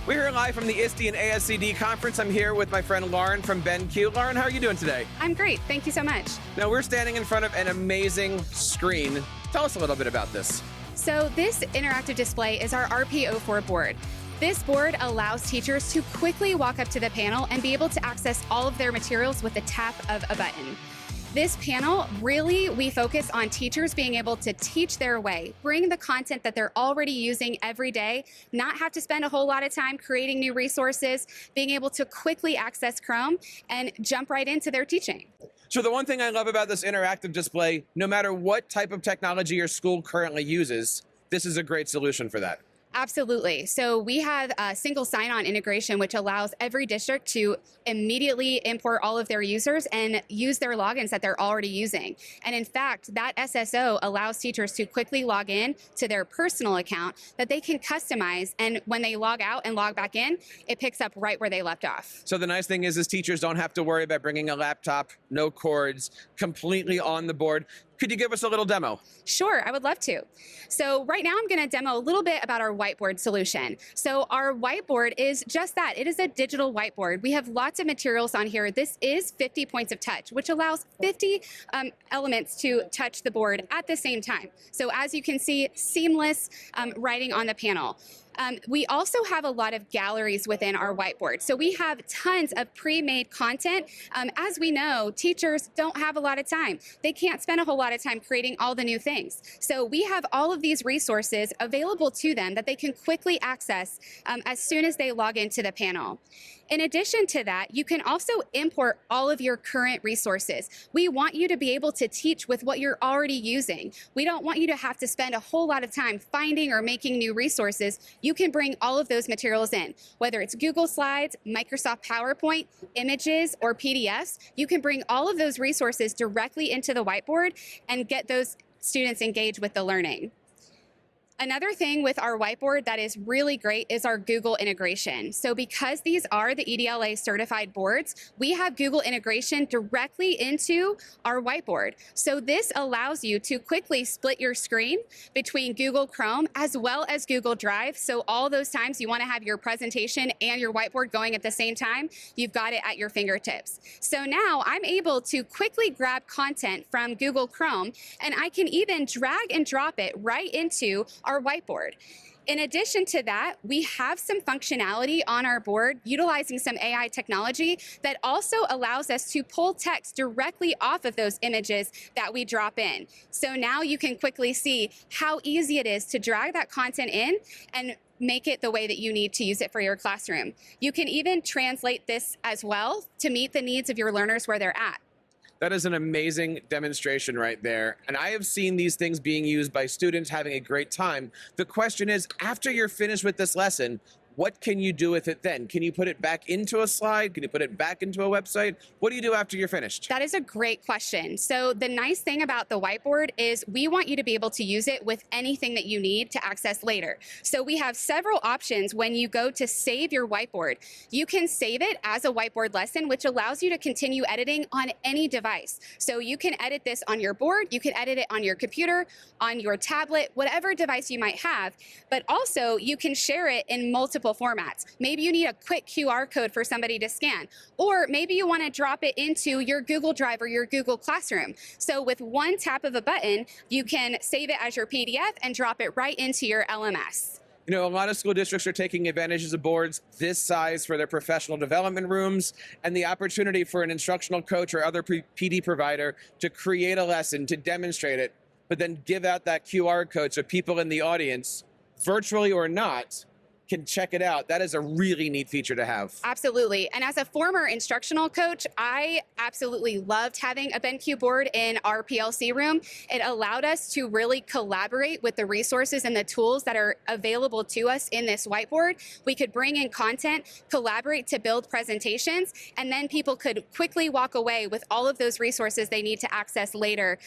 We're here live from the ISTE and ASCD conference. I'm here with my friend Lauren from BenQ. Lauren, how are you doing today? I'm great. Thank you so much. Now, we're standing in front of an amazing screen. Tell us a little bit about this. So this interactive display is our RP04 board. This board allows teachers to quickly walk up to the panel and be able to access all of their materials with the tap of a button. This panel, really, we focus on teachers being able to teach their way, bring the content that they're already using every day, not have to spend a whole lot of time creating new resources, being able to quickly access Chrome and jump right into their teaching. So the one thing I love about this interactive display, no matter what type of technology your school currently uses, this is a great solution for that. Absolutely. So we have a single sign-on integration, which allows every district to immediately import all of their users and use their logins that they're already using. And in fact, that SSO allows teachers to quickly log in to their personal account that they can customize. And when they log out and log back in, it picks up right where they left off. So the nice thing is teachers don't have to worry about bringing a laptop, no cords, completely on the board. Could you give us a little demo? Sure, I would love to. So right now I'm going to demo a little bit about our whiteboard solution. So our whiteboard is just that. It is a digital whiteboard. We have lots of materials on here. This is 50 points of touch, which allows 50 elements to touch the board at the same time. So as you can see, seamless writing on the panel. We also have a lot of galleries within our whiteboard. So we have tons of pre-made content. As we know, teachers don't have a lot of time. They can't spend a whole lot of time creating all the new things. So we have all of these resources available to them that they can quickly access as soon as they log into the panel. In addition to that, you can also import all of your current resources. We want you to be able to teach with what you're already using. We don't want you to have to spend a whole lot of time finding or making new resources. You can bring all of those materials in, whether it's Google Slides, Microsoft PowerPoint, images, or PDFs. You can bring all of those resources directly into the whiteboard and get those students engaged with the learning. Another thing with our whiteboard that is really great is our Google integration. So because these are the EDLA certified boards, we have Google integration directly into our whiteboard. So this allows you to quickly split your screen between Google Chrome as well as Google Drive. So all those times you want to have your presentation and your whiteboard going at the same time, you've got it at your fingertips. So now I'm able to quickly grab content from Google Chrome, and I can even drag and drop it right into our whiteboard. In addition to that, we have some functionality on our board utilizing some AI technology that also allows us to pull text directly off of those images that we drop in. So now you can quickly see how easy it is to drag that content in and make it the way that you need to use it for your classroom. You can even translate this as well to meet the needs of your learners where they're at. That is an amazing demonstration right there. And I have seen these things being used by students having a great time. The question is, after you're finished with this lesson, what can you do with it then? Can you put it back into a slide? Can you put it back into a website? What do you do after you're finished? That is a great question. So the nice thing about the whiteboard is we want you to be able to use it with anything that you need to access later. So we have several options when you go to save your whiteboard. You can save it as a whiteboard lesson, which allows you to continue editing on any device. So you can edit this on your board, you can edit it on your computer, on your tablet, whatever device you might have, but also you can share it in multiple formats. Maybe you need a quick QR code for somebody to scan, or maybe you want to drop it into your Google Drive or your Google Classroom. So with one tap of a button, you can save it as your PDF and drop it right into your LMS. You know, a lot of school districts are taking advantage of boards this size for their professional development rooms, and the opportunity for an instructional coach or other PD provider to create a lesson, to demonstrate it, but then give out that QR code so people in the audience, virtually or not, can check it out. That is a really neat feature to have. Absolutely. And as a former instructional coach, I absolutely loved having a BenQ board in our PLC room. It allowed us to really collaborate with the resources and the tools that are available to us in this whiteboard. We could bring in content, collaborate to build presentations, and then people could quickly walk away with all of those resources they need to access later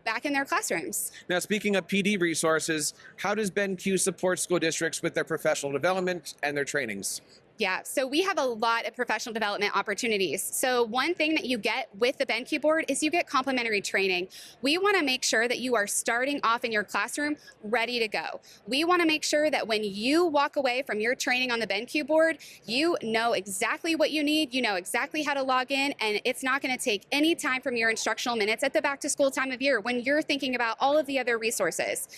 back in their classrooms. Now, speaking of PD resources, how does BenQ support school districts with their professional development and their trainings? Yeah, so we have a lot of professional development opportunities. So one thing that you get with the BenQ board is you get complimentary training. We want to make sure that you are starting off in your classroom ready to go. We want to make sure that when you walk away from your training on the BenQ board, you know exactly what you need, you know exactly how to log in, and it's not going to take any time from your instructional minutes at the back to school time of year when you're thinking about all of the other resources.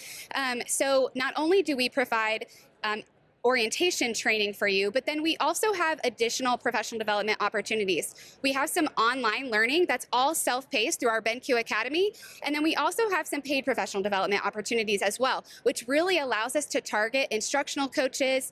So not only do we provide orientation training for you, but then we also have additional professional development opportunities. We have some online learning that's all self-paced through our BenQ Academy, and then we also have some paid professional development opportunities as well, which really allows us to target instructional coaches,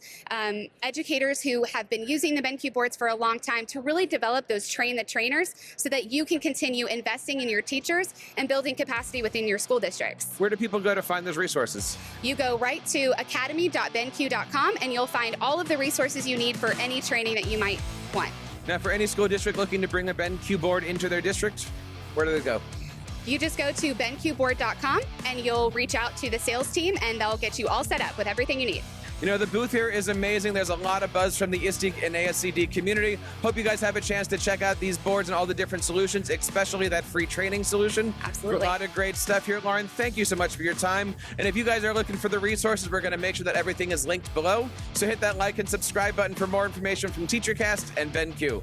educators who have been using the BenQ boards for a long time to really develop those train the trainers so that you can continue investing in your teachers and building capacity within your school districts. Where do people go to find those resources? You go right to academy.benq.com and you'll find all of the resources you need for any training that you might want. Now, for any school district looking to bring a BenQ board into their district, where do they go? You just go to benqboard.com and you'll reach out to the sales team and they'll get you all set up with everything you need. You know, the booth here is amazing. There's a lot of buzz from the ISTE and ASCD community. Hope you guys have a chance to check out these boards and all the different solutions, especially that free training solution. Absolutely. A lot of great stuff here, Lauren. Thank you so much for your time. And if you guys are looking for the resources, we're going to make sure that everything is linked below. So hit that like and subscribe button for more information from TeacherCast and BenQ.